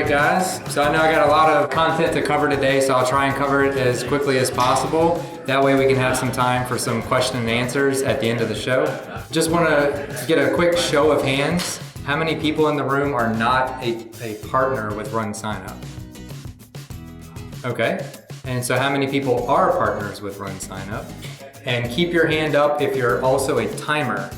right, guys. So I know I got a lot of content to cover today, so I'll try and cover it as quickly as possible. That way we can have some time for some question and answers at the end of the show. Just want to get a quick show of hands. How many people in the room are not a partner with RunSignup? Okay. And so how many people are partners with RunSignup? And keep your hand up if you're also a timer.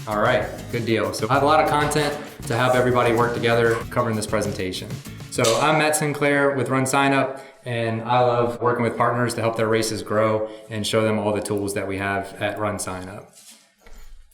All right, good deal. So I have a lot of content to have everybody work together covering this presentation. So I'm Matt Sinclair with RunSignup, and I love working with partners to help their races grow and show them all the tools that we have at RunSignup.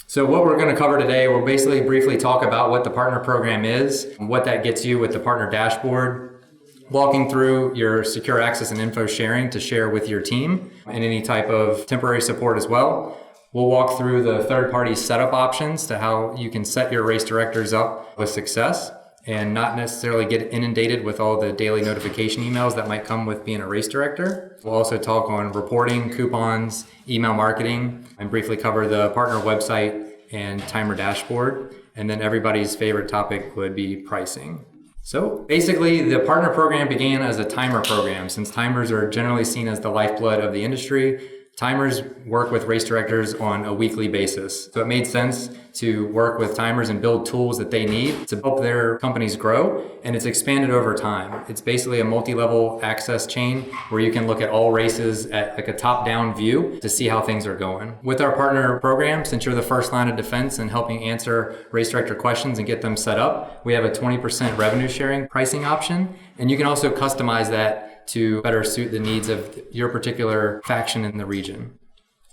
So what we're going to cover today, we'll basically briefly talk about what the partner program is, what that gets you with the partner dashboard, walking through your secure access and info sharing to share with your team, and any type of temporary support as well. We'll walk through the third-party setup options to how you can set your race directors up with success and not necessarily get inundated with all the daily notification emails that might come with being a race director. We'll also talk on reporting, coupons, email marketing, and briefly cover the partner website and timer dashboard. And then everybody's favorite topic would be pricing. So basically, the partner program began as a timer program. Since timers are generally seen as the lifeblood of the industry, timers work with race directors on a weekly basis. So it made sense to work with timers and build tools that they need to help their companies grow, and it's expanded over time. It's basically a multi-level access chain where you can look at all races at like a top-down view to see how things are going. With our partner program, since you're the first line of defense in helping answer race director questions and get them set up, we have a 20% revenue sharing pricing option, and you can also customize that to better suit the needs of your particular faction in the region.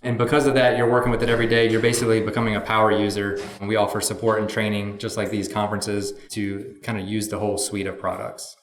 And because of that, you're working with it every day. You're basically becoming a power user. And we offer support and training, just like these conferences, to kind of use the whole suite of products.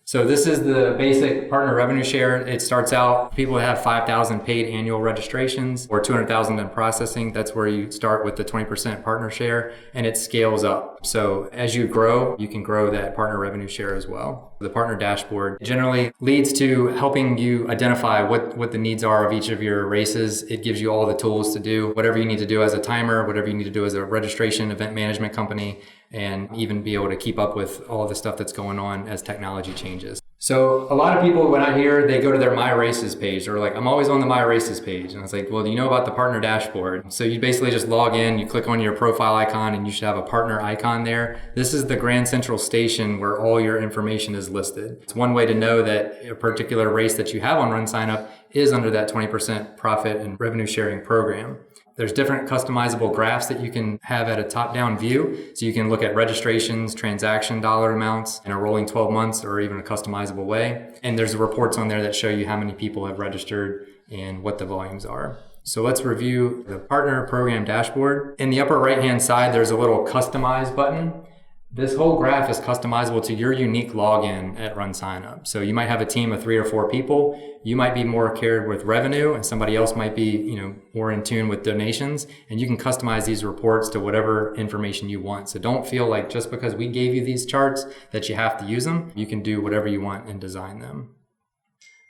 So this is the basic partner revenue share. It starts out, people have 5,000 paid annual registrations or 200,000 in processing. That's where you start with the 20% partner share, and it scales up. So as you grow, you can grow that partner revenue share as well. The partner dashboard generally leads to helping you identify what the needs are of each of your races. It gives you all the tools to do whatever you need to do as a timer, whatever you need to do as a registration event management company, and even be able to keep up with all the stuff that's going on as technology changes. So a lot of people, when I hear, they go to their My Races page. They're like, I'm always on the My Races page. And I was like, well, do you know about the partner dashboard? So you basically just log in, you click on your profile icon, and you should have a partner icon there. This is the Grand Central Station where all your information is listed. It's one way to know that a particular race that you have on RunSignup is under that 20% profit and revenue sharing program. There's different customizable graphs that you can have at a top-down view. So you can look at registrations, transaction dollar amounts in a rolling 12 months or even a customizable way. And there's reports on there that show you how many people have registered and what the volumes are. So let's review the partner program dashboard. In the upper right-hand side, there's a little customize button. This whole graph is customizable to your unique login at RunSignup. So you might have a team of 3 or 4 people. You might be more cared with revenue, and somebody else might be, more in tune with donations. And you can customize these reports to whatever information you want. So don't feel like just because we gave you these charts that you have to use them. You can do whatever you want and design them.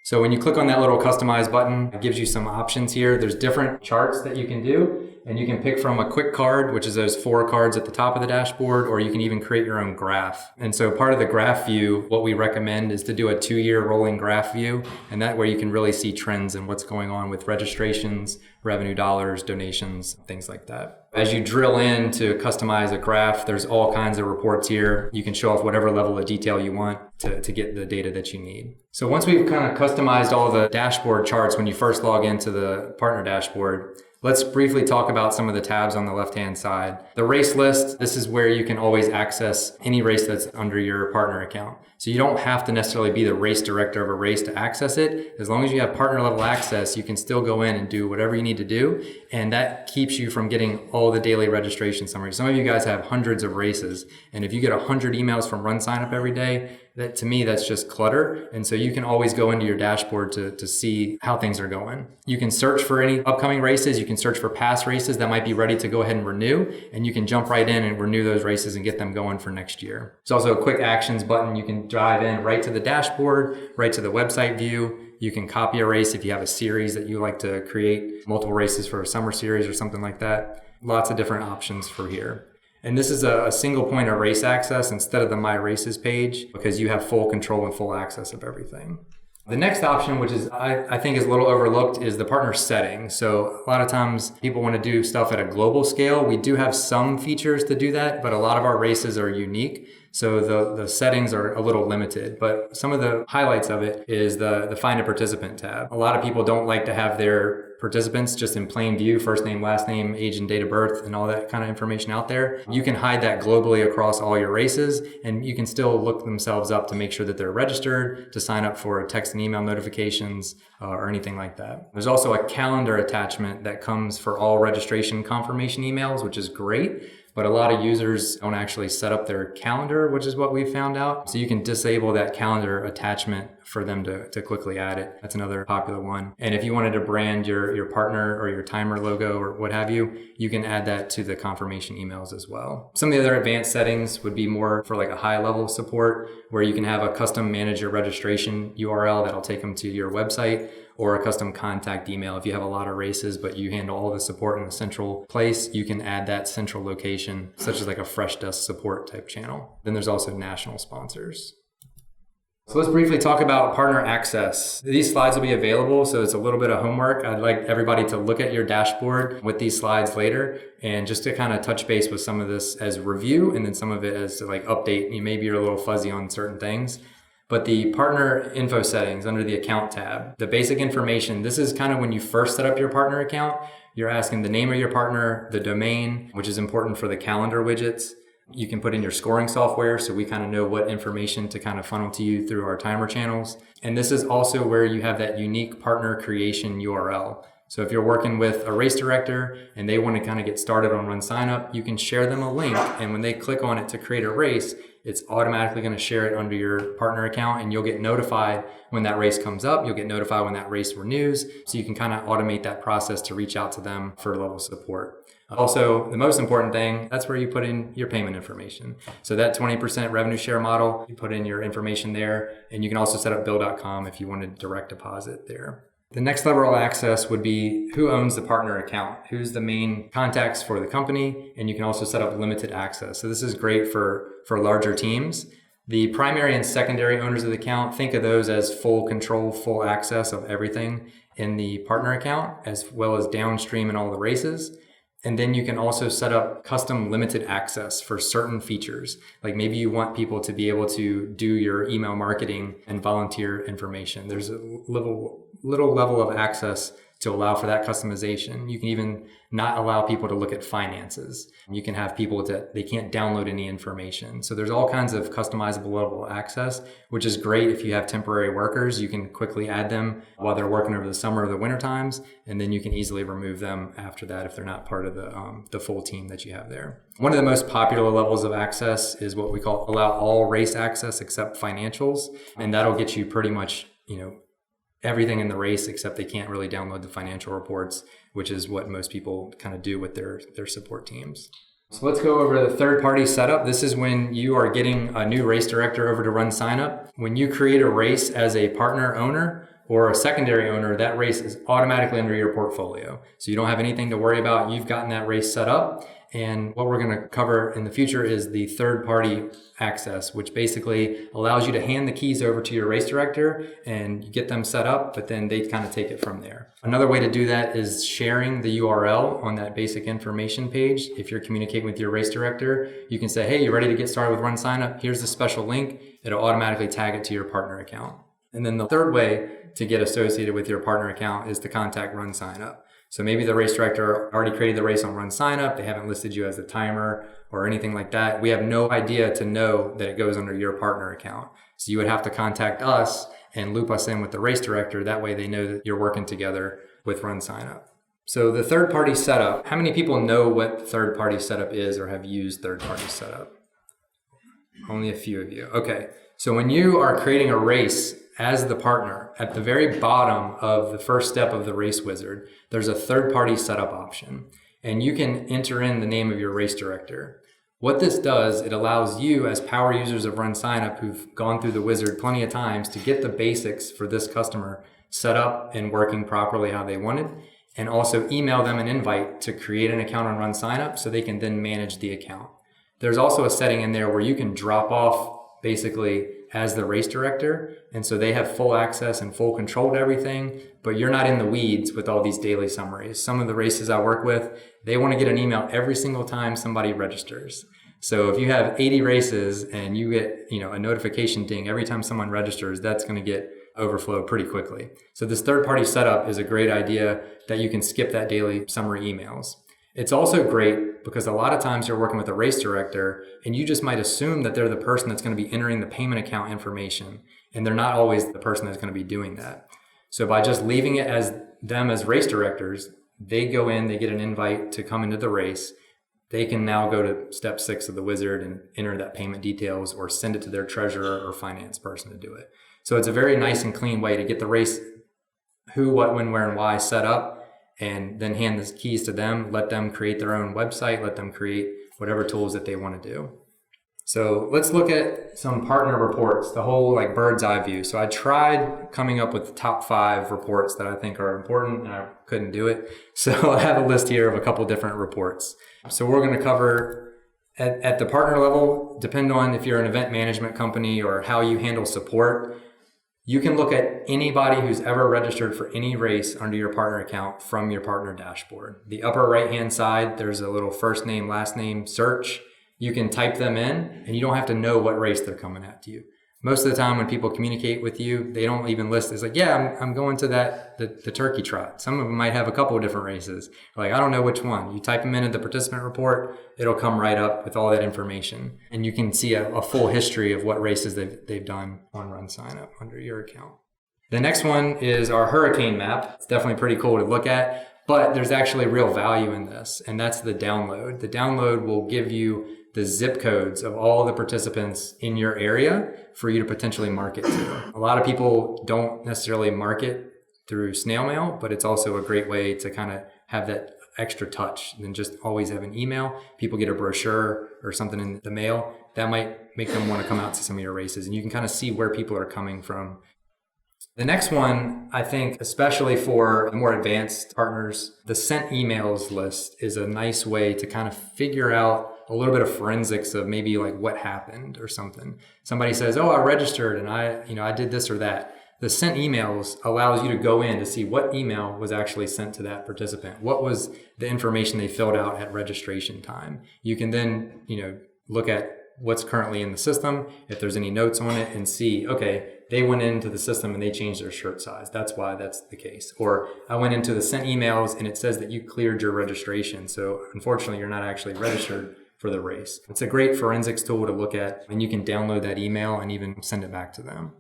So when you click on that little customize button, it gives you some options here. There's different charts that you can do, and you can pick from a quick card, which is those 4 cards at the top of the dashboard, or you can even create your own graph. And so part of the graph view, what we recommend is to do a 2-year rolling graph view, and that way you can really see trends and what's going on with registrations, revenue dollars, donations, things like that. As you drill in to customize a graph, there's all kinds of reports here. You can show off whatever level of detail you want to get the data that you need. So once we've kind of customized all the dashboard charts when you first log into the partner dashboard, let's briefly talk about some of the tabs on the left-hand side. The race list, this is where you can always access any race that's under your partner account. So you don't have to necessarily be the race director of a race to access it. As long as you have partner level access, you can still go in and do whatever you need to do. And that keeps you from getting all the daily registration summaries. Some of you guys have hundreds of races. And if you get 100 emails from RunSignup every day, that to me, that's just clutter. And so you can always go into your dashboard to see how things are going. You can search for any upcoming races. You can search for past races that might be ready to go ahead and renew. And you can jump right in and renew those races and get them going for next year. There's also a quick actions button. You can dive in right to the dashboard, right to the website view. You can copy a race if you have a series that you like to create, multiple races for a summer series or something like that. Lots of different options for here. And this is a single point of race access instead of the My Races page, because you have full control and full access of everything. The next option, which is I think is a little overlooked, is the partner settings. So a lot of times people want to do stuff at a global scale. We do have some features to do that, but a lot of our races are unique. So the settings are a little limited, but some of the highlights of it is the Find a Participant tab. A lot of people don't like to have their participants just in plain view, first name, last name, age and date of birth, and all that kind of information out there. You can hide that globally across all your races, and you can still look themselves up to make sure that they're registered, to sign up for text and email notifications or anything like that. There's also a calendar attachment that comes for all registration confirmation emails, which is great. But a lot of users don't actually set up their calendar, which is what we found out. So you can disable that calendar attachment for them to quickly add it. That's another popular one. And if you wanted to brand your partner or your timer logo or what have you, you can add that to the confirmation emails as well. Some of the other advanced settings would be more for like a high level support, where you can have a custom manager registration URL that'll take them to your website, or a custom contact email. If you have a lot of races, but you handle all the support in a central place, you can add that central location, such as like a fresh desk support type channel. Then there's also national sponsors. So let's briefly talk about partner access. These slides will be available, so it's a little bit of homework. I'd like everybody to look at your dashboard with these slides later, and just to kind of touch base with some of this as review, and then some of it as like update. Maybe you're a little fuzzy on certain things. But the partner info settings under the account tab, the basic information, this is kind of when you first set up your partner account. You're asking the name of your partner, the domain, which is important for the calendar widgets. You can put in your scoring software, so we kind of know what information to kind of funnel to you through our timer channels. And this is also where you have that unique partner creation URL. So if you're working with a race director and they want to kind of get started on RunSignup, you can share them a link, and when they click on it to create a race, it's automatically going to share it under your partner account, and you'll get notified when that race comes up. You'll get notified when that race renews, so you can kind of automate that process to reach out to them for level support. Also, the most important thing, that's where you put in your payment information. So that 20% revenue share model, you put in your information there, and you can also set up bill.com if you wanted direct deposit there. The next level of access would be who owns the partner account, who's the main contacts for the company, and you can also set up limited access. So this is great for larger teams. The primary and secondary owners of the account, think of those as full control, full access of everything in the partner account, as well as downstream in all the races. And then you can also set up custom limited access for certain features. Like maybe you want people to be able to do your email marketing and volunteer information. There's a little level of access to allow for that customization. You can even not allow people to look at finances. You can have people that they can't download any information. So there's all kinds of customizable level of access, which is great if you have temporary workers. You can quickly add them while they're working over the summer or the winter times, and then you can easily remove them after that if they're not part of the full team that you have there. One of the most popular levels of access is what we call allow all race access except financials, and that'll get you pretty much, everything in the race, except they can't really download the financial reports, which is what most people kind of do with their support teams. So let's go over the third-party setup. This is when you are getting a new race director over to RunSignup. When you create a race as a partner owner or a secondary owner, that race is automatically under your portfolio. So you don't have anything to worry about. You've gotten that race set up. And what we're going to cover in the future is the third-party access, which basically allows you to hand the keys over to your race director and you get them set up, but then they kind of take it from there. Another way to do that is sharing the URL on that basic information page. If you're communicating with your race director, you can say, hey, you ready to get started with RunSignup? Here's the special link. It'll automatically tag it to your partner account. And then the third way to get associated with your partner account is to contact RunSignup. So maybe the race director already created the race on RunSignup. They haven't listed you as a timer or anything like that. We have no idea to know that it goes under your partner account. So you would have to contact us and loop us in with the race director. That way they know that you're working together with RunSignup. So the third-party setup, how many people know what third-party setup is or have used third-party setup? Only a few of you. Okay. So when you are creating a race as the partner, at the very bottom of the first step of the race wizard, there's a third-party setup option, and you can enter in the name of your race director. What this does, it allows you as power users of RunSignup who've gone through the wizard plenty of times to get the basics for this customer set up and working properly how they wanted, and also email them an invite to create an account on RunSignup so they can then manage the account. There's also a setting in there where you can drop off basically as the race director. And so they have full access and full control to everything, but you're not in the weeds with all these daily summaries. Some of the races I work with, they want to get an email every single time somebody registers. So if you have 80 races and you get, a notification ding every time someone registers, that's going to get overflowed pretty quickly. So this third-party setup is a great idea that you can skip that daily summary emails. It's also great because a lot of times you're working with a race director and you just might assume that they're the person that's going to be entering the payment account information, and they're not always the person that's going to be doing that. So by just leaving it as them as race directors, they go in, they get an invite to come into the race. They can now go to step 6 of the wizard and enter that payment details or send it to their treasurer or finance person to do it. So it's a very nice and clean way to get the race who, what, when, where, and why set up, and then hand the keys to them, let them create their own website, let them create whatever tools that they want to do. So let's look at some partner reports, the whole bird's eye view. So I tried coming up with the top 5 reports that I think are important, and I couldn't do it. So I have a list here of a couple different reports. So we're going to cover at the partner level, depend on if you're an event management company or how you handle support. You can look at anybody who's ever registered for any race under your partner account from your partner dashboard. The upper right-hand side, there's a little first name, last name search. You can type them in and you don't have to know what race they're coming at to you. Most of the time when people communicate with you, they don't even list. It's I'm going to the turkey trot. Some of them might have a couple of different races. I don't know which one. You type them into the participant report, it'll come right up with all that information. And you can see a full history of what races they've done on RunSignup under your account. The next one is our hurricane map. It's definitely pretty cool to look at, but there's actually real value in this, and that's the download. The download will give you the zip codes of all the participants in your area for you to potentially market to. A lot of people don't necessarily market through snail mail, but it's also a great way to kind of have that extra touch than just always have an email. People get a brochure or something in the mail that might make them want to come out to some of your races, and you can kind of see where people are coming from. The next one, I think, especially for the more advanced partners, the sent emails list is a nice way to kind of figure out a little bit of forensics of maybe what happened or something. Somebody says, I registered and I did this or that. The sent emails allows you to go in to see what email was actually sent to that participant. What was the information they filled out at registration time? You can then, look at what's currently in the system, if there's any notes on it, and see, okay, they went into the system and they changed their shirt size. That's why that's the case. Or I went into the sent emails and it says that you cleared your registration. So unfortunately, you're not actually registered for the race. It's a great forensics tool to look at, and you can download that email and even send it back to them.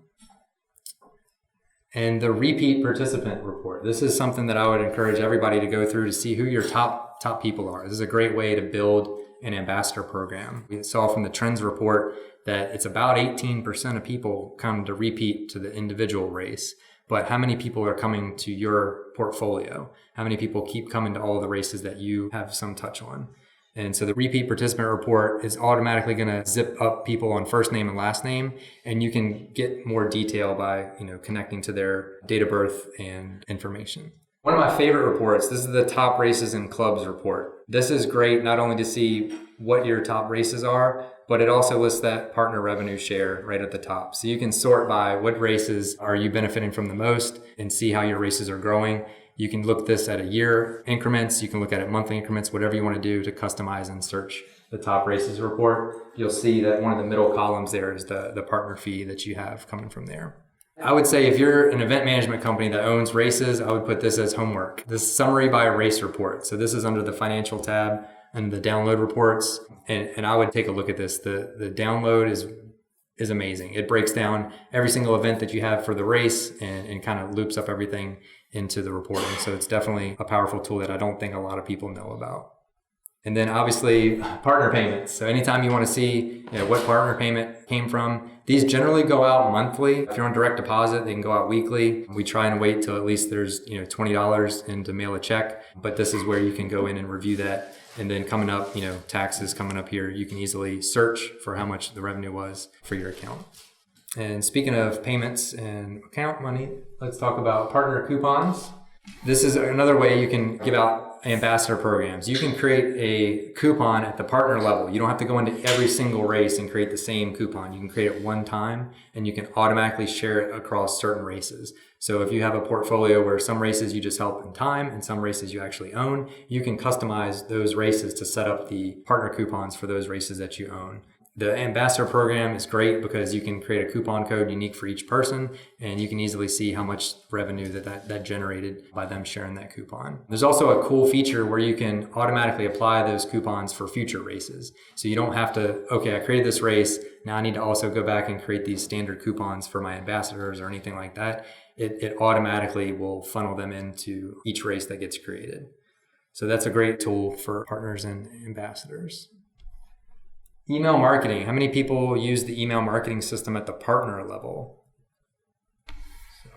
And the repeat participant report. This is something that I would encourage everybody to go through to see who your top people are. This is a great way to build an ambassador program. We saw from the trends report that it's about 18% of people come to repeat to the individual race. But how many people are coming to your portfolio? How many people keep coming to all the races that you have some touch on? And so the repeat participant report is automatically going to zip up people on first name and last name, and you can get more detail by connecting to their date of birth and information. One of my favorite reports, this is the top races and clubs report. This is great not only to see what your top races are, but it also lists that partner revenue share right at the top. So you can sort by what races are you benefiting from the most and see how your races are growing. You can look this at a year increments. You can look at it monthly increments, whatever you want to do to customize and search the top races report. You'll see that one of the middle columns there is the partner fee that you have coming from there. I would say if you're an event management company that owns races, I would put this as homework. This summary by race report. So this is under the financial tab and the download reports. And I would take a look at this. The download is amazing. It breaks down every single event that you have for the race and kind of loops up everything into the reporting. So it's definitely a powerful tool that I don't think a lot of people know about. And then obviously partner payments. So anytime you want to see what partner payment came from, these generally go out monthly. If you're on direct deposit, they can go out weekly. We try and wait till at least there's $20 in to mail a check, but this is where you can go in and review that. And then coming up, taxes coming up here, you can easily search for how much the revenue was for your account. And speaking of payments and account money, let's talk about partner coupons. This is another way you can give out ambassador programs. You can create a coupon at the partner level. You don't have to go into every single race and create the same coupon. You can create it one time and you can automatically share it across certain races. So if you have a portfolio where some races you just help in time and some races you actually own, you can customize those races to set up the partner coupons for those races that you own. The ambassador program is great because you can create a coupon code unique for each person, and you can easily see how much revenue that generated by them sharing that coupon. There's also a cool feature where you can automatically apply those coupons for future races. So you don't have to, okay, I created this race, now I need to also go back and create these standard coupons for my ambassadors or anything like that. It automatically will funnel them into each race that gets created. So that's a great tool for partners and ambassadors. Email marketing. How many people use the email marketing system at the partner level? So,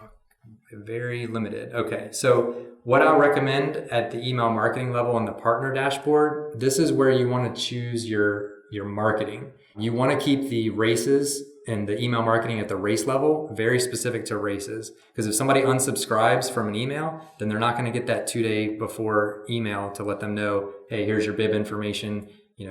very limited. Okay, so what I recommend at the email marketing level on the partner dashboard, this is where you want to choose your marketing. You want to keep the races and the email marketing at the race level very specific to races. Because if somebody unsubscribes from an email, then they're not going to get that 2 day before email to let them know, hey, here's your bib information.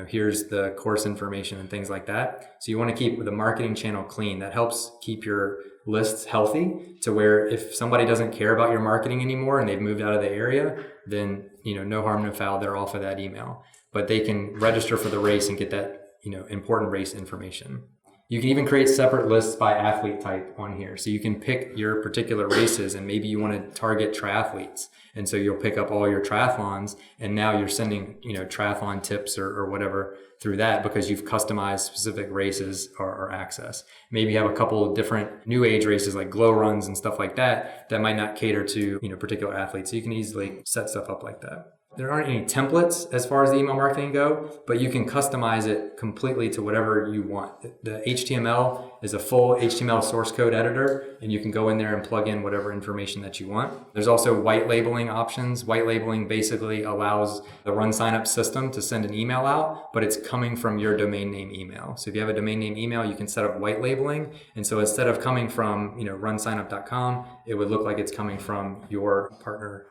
Here's the course information and things like that. So you want to keep the marketing channel clean. That helps keep your lists healthy to where if somebody doesn't care about your marketing anymore and they've moved out of the area, then, no harm, no foul, they're off of that email. But they can register for the race and get that, important race information. You can even create separate lists by athlete type on here. So you can pick your particular races and maybe you want to target triathletes. And so you'll pick up all your triathlons and now you're sending, triathlon tips or whatever through that because you've customized specific races or access. Maybe you have a couple of different new age races like glow runs and stuff like that might not cater to, particular athletes. So you can easily set stuff up like that. There aren't any templates as far as the email marketing go, but you can customize it completely to whatever you want. The HTML is a full HTML source code editor, and you can go in there and plug in whatever information that you want. There's also white labeling options. White labeling basically allows the RunSignup system to send an email out, but it's coming from your domain name email. So if you have a domain name email, you can set up white labeling. And so instead of coming from, runsignup.com, it would look like it's coming from your partner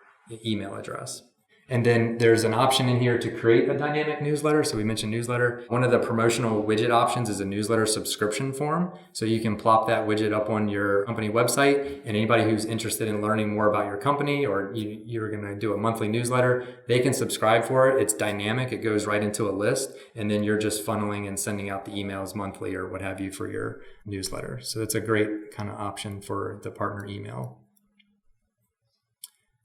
email address. And then there's an option in here to create a dynamic newsletter. So we mentioned newsletter. One of the promotional widget options is a newsletter subscription form. So you can plop that widget up on your company website, and anybody who's interested in learning more about your company or you're going to do a monthly newsletter, they can subscribe for it. It's dynamic. It goes right into a list, and then you're just funneling and sending out the emails monthly or what have you for your newsletter. So it's a great kind of option for the partner email.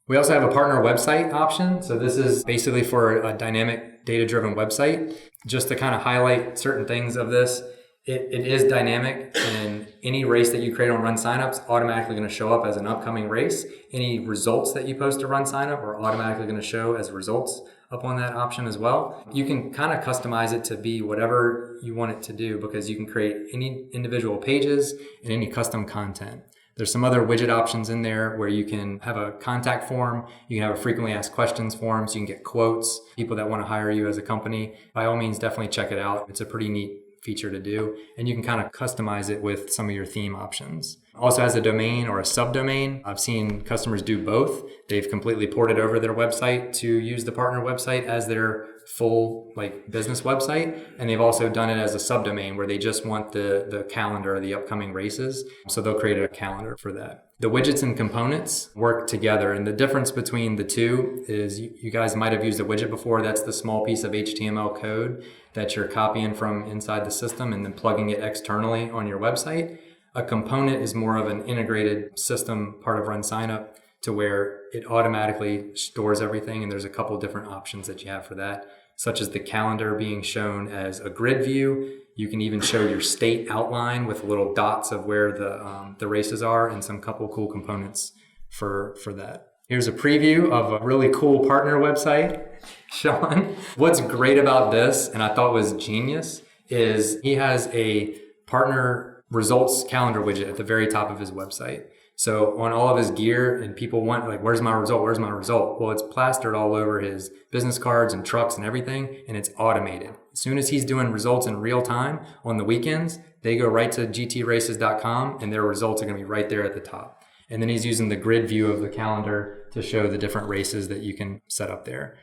We also have a partner website option. So this is basically for a dynamic data-driven website. Just to kind of highlight certain things of this, it is dynamic, and any race that you create on RunSignup is automatically going to show up as an upcoming race. Any results that you post to RunSignup are automatically going to show as results up on that option as well. You can kind of customize it to be whatever you want it to do because you can create any individual pages and any custom content. There's some other widget options in there where you can have a contact form, you can have a frequently asked questions form, so you can get quotes, people that want to hire you as a company. By all means, definitely check it out. It's a pretty neat feature to do, and you can kind of customize it with some of your theme options. Also has a domain or a subdomain. I've seen customers do both. They've completely ported over their website to use the partner website as their full business website, and they've also done it as a subdomain where they just want the calendar of the upcoming races, so they'll create a calendar for that. The widgets and components work together, and the difference between the two is you guys might have used a widget before. That's the small piece of HTML code that you're copying from inside the system and then plugging it externally on your website. A component is more of an integrated system part of RunSignup to where it automatically stores everything, and there's a couple different options that you have for that, such as the calendar being shown as a grid view. You can even show your state outline with little dots of where the races are, and some couple cool components for that. Here's a preview of a really cool partner website. Sean, what's great about this, and I thought was genius, is he has a partner results calendar widget at the very top of his website. So on all of his gear, and people want where's my result? Where's my result? Well, it's plastered all over his business cards and trucks and everything, and it's automated. As soon as he's doing results in real time on the weekends, they go right to gtraces.com, and their results are going to be right there at the top. And then he's using the grid view of the calendar to show the different races that you can set up there.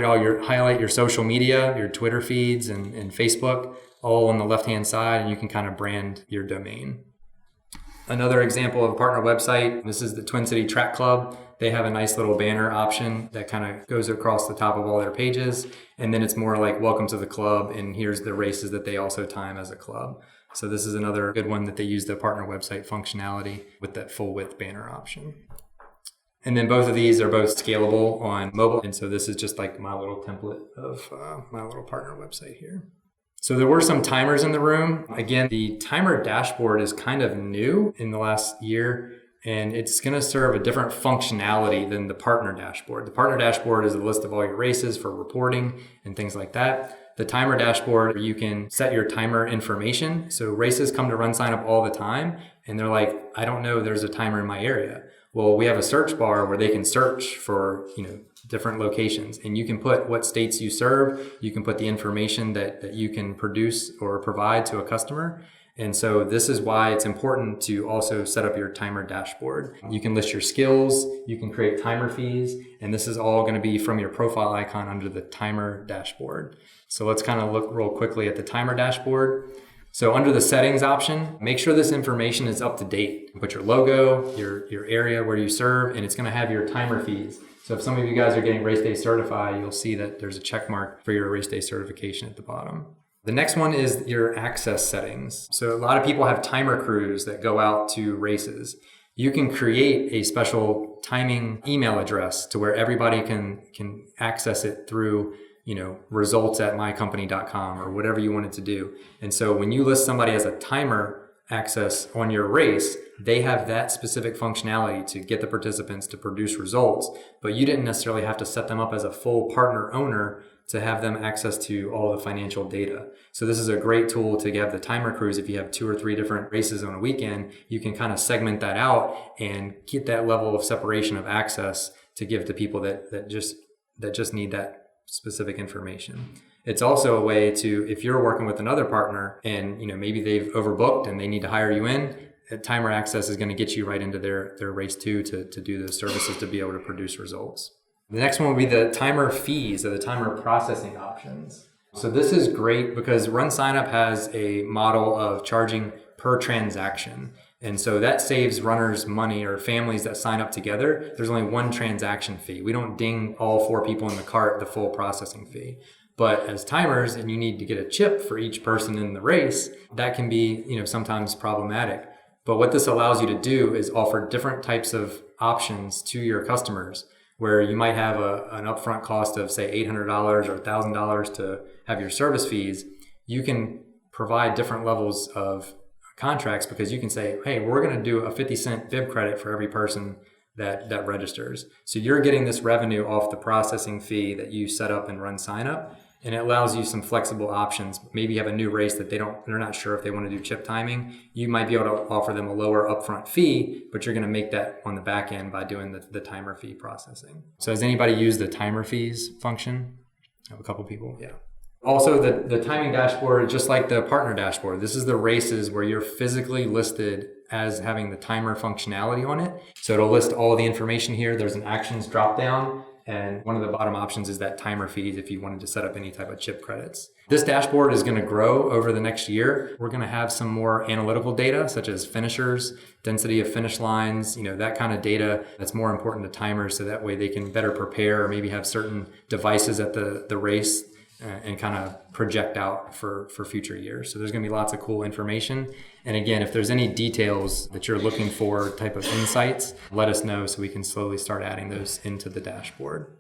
highlight your social media, your Twitter feeds and Facebook, all on the left-hand side, and you can kind of brand your domain. Another example of a partner website, this is the Twin City Track Club. They have a nice little banner option that kind of goes across the top of all their pages. And then it's more like, welcome to the club, and here's the races that they also time as a club. So this is another good one that they use the partner website functionality with that full width banner option. And then both of these are both scalable on mobile. And so this is just like my little template of my little partner website here. So there were some timers in the room. Again, the timer dashboard is kind of new in the last year, and it's going to serve a different functionality than the partner dashboard. The partner dashboard is a list of all your races for reporting and things like that. The timer dashboard, you can set your timer information. So races come to RunSignup all the time, and they're like, I don't know there's a timer in my area. Well, we have a search bar where they can search for, different locations, and you can put what states you serve. You can put the information that you can produce or provide to a customer. And so this is why it's important to also set up your timer dashboard. You can list your skills, you can create timer fees, and this is all going to be from your profile icon under the timer dashboard. So let's kind of look real quickly at the timer dashboard. So under the settings option, make sure this information is up to date. Put your logo, your area where you serve, and it's going to have your timer fees. So if some of you guys are getting race day certified, you'll see that there's a check mark for your race day certification at the bottom. The next one is your access settings. So a lot of people have timer crews that go out to races. You can create a special timing email address to where everybody can access it through results@mycompany.com or whatever you want it to do. And so when you list somebody as a timer access on your race, they have that specific functionality to get the participants to produce results, but you didn't necessarily have to set them up as a full partner owner to have them access to all the financial data. So this is a great tool to have the timer crews. If you have 2 or 3 different races on a weekend, you can kind of segment that out and get that level of separation of access to give to people that just need that specific information. It's also a way to, if you're working with another partner and maybe they've overbooked and they need to hire you in, that timer access is going to get you right into their race too to do the services to be able to produce results. The next one will be the timer fees or the timer processing options. So this is great because RunSignup has a model of charging per transaction. And so that saves runners money, or families that sign up together. There's only one transaction fee. We don't ding all 4 people in the cart the full processing fee. But as timers, and you need to get a chip for each person in the race, that can be, sometimes problematic. But what this allows you to do is offer different types of options to your customers, where you might have an upfront cost of, say, $800 or $1,000 to have your service fees. You can provide different levels of contracts because you can say, hey, we're going to do a 50-cent bib credit for every person that registers. So you're getting this revenue off the processing fee that you set up in RunSignup, and it allows you some flexible options. Maybe you have a new race that they're not sure if they want to do chip timing. You might be able to offer them a lower upfront fee, but you're going to make that on the back end by doing the timer fee processing. So has anybody used the timer fees function? I have a couple people. Yeah. Also, the timing dashboard, just like the partner dashboard, this is the races where you're physically listed as having the timer functionality on it. So it'll list all the information here. There's an actions drop down, and one of the bottom options is that timer fees if you wanted to set up any type of chip credits. This dashboard is going to grow over the next year. We're going to have some more analytical data, such as finishers, density of finish lines, that kind of data that's more important to timers, so that way they can better prepare or maybe have certain devices at the race and kind of project out for future years. So there's going to be lots of cool information. And again, if there's any details that you're looking for, type of insights, let us know so we can slowly start adding those into the dashboard.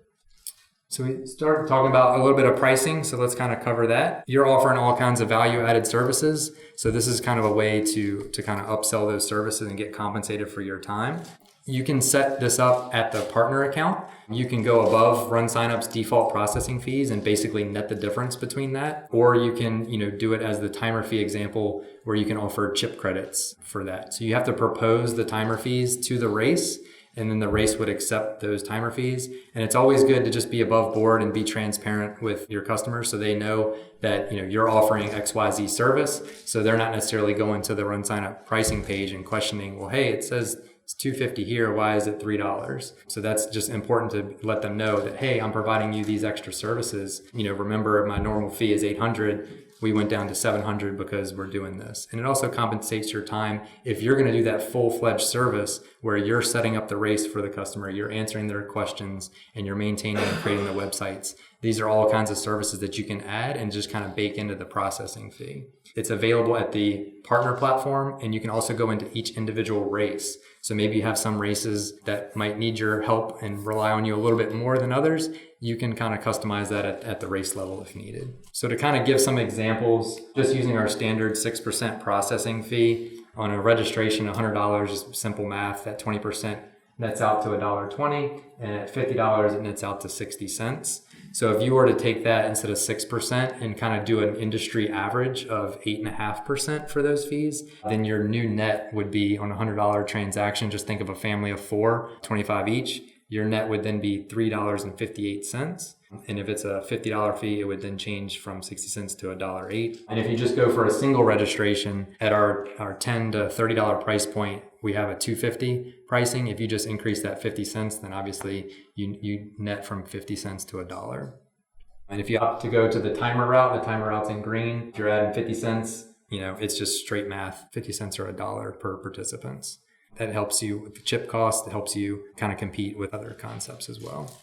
So we started talking about a little bit of pricing. So let's kind of cover that. You're offering all kinds of value-added services. So this is kind of a way to kind of upsell those services and get compensated for your time. You can set this up at the partner account. You can go above RunSignup's default processing fees and basically net the difference between that. Or you can, do it as the timer fee example where you can offer chip credits for that. So you have to propose the timer fees to the race, and then the race would accept those timer fees. And it's always good to just be above board and be transparent with your customers so they know that you're offering XYZ service. So they're not necessarily going to the RunSignup pricing page and questioning, well, hey, it says It's $2.50 here. Why is it $3? So that's just important to let them know that, hey, I'm providing you these extra services. Remember my normal fee is $800. We went down to $700 because we're doing this. And it also compensates your time. If you're going to do that full-fledged service where you're setting up the race for the customer, you're answering their questions, and you're maintaining and creating the websites. These are all kinds of services that you can add and just kind of bake into the processing fee. It's available at the partner platform, and you can also go into each individual race. So maybe you have some races that might need your help and rely on you a little bit more than others. You can kind of customize that at the race level if needed. So to kind of give some examples, just using our standard 6% processing fee on a registration, $100 is simple math. At 20% nets out to $1.20, and at $50 it nets out to 60 cents. So if you were to take that instead of 6% and kind of do an industry average of 8.5% for those fees, then your new net would be on a $100 transaction. Just think of a family of 4, 25 each. Your net would then be $3.58. And if it's a $50 fee, it would then change from 60 cents to $1.08. And if you just go for a single registration at our $10 to $30 price point, we have a $2.50 pricing. If you just increase that 50 cents, then obviously you net from 50 cents to $1. And if you opt to go to the timer route's in green. If you're adding 50 cents, it's just straight math, 50 cents or $1 per participants. That helps you with the chip cost. It helps you kind of compete with other concepts as well.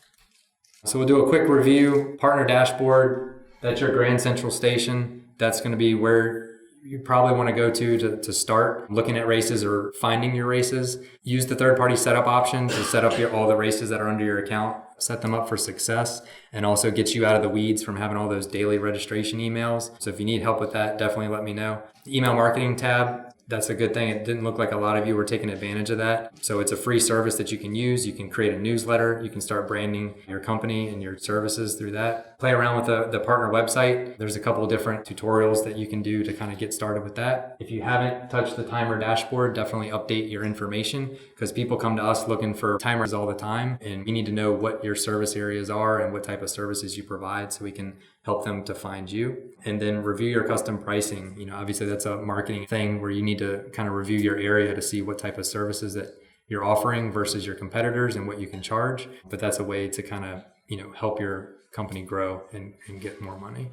So we'll do a quick review. Partner dashboard, that's your Grand Central Station. That's going to be where you probably want to go to start looking at races or finding your races. Use the third-party setup option to set up all the races that are under your account. Set them up for success, and also get you out of the weeds from having all those daily registration emails. So if you need help with that, definitely let me know. The email marketing tab, that's a good thing. It didn't look like a lot of you were taking advantage of that. So it's a free service that you can use. You can create a newsletter. You can start branding your company and your services through that. Play around with the partner website. There's a couple of different tutorials that you can do to kind of get started with that. If you haven't touched the timer dashboard, definitely update your information, because people come to us looking for timers all the time, and we need to know what your service areas are and what type of services you provide so we can help them to find you. And then review your custom pricing. Obviously that's a marketing thing where you need to kind of review your area to see what type of services that you're offering versus your competitors and what you can charge. But that's a way to kind of, help your company grow and get more money.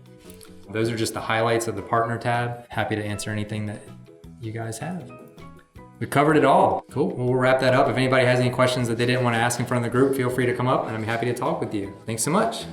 Those are just the highlights of the partner tab. Happy to answer anything that you guys have. We covered it all. Cool. Well, we'll wrap that up. If anybody has any questions that they didn't want to ask in front of the group, feel free to come up and I'm happy to talk with you. Thanks so much.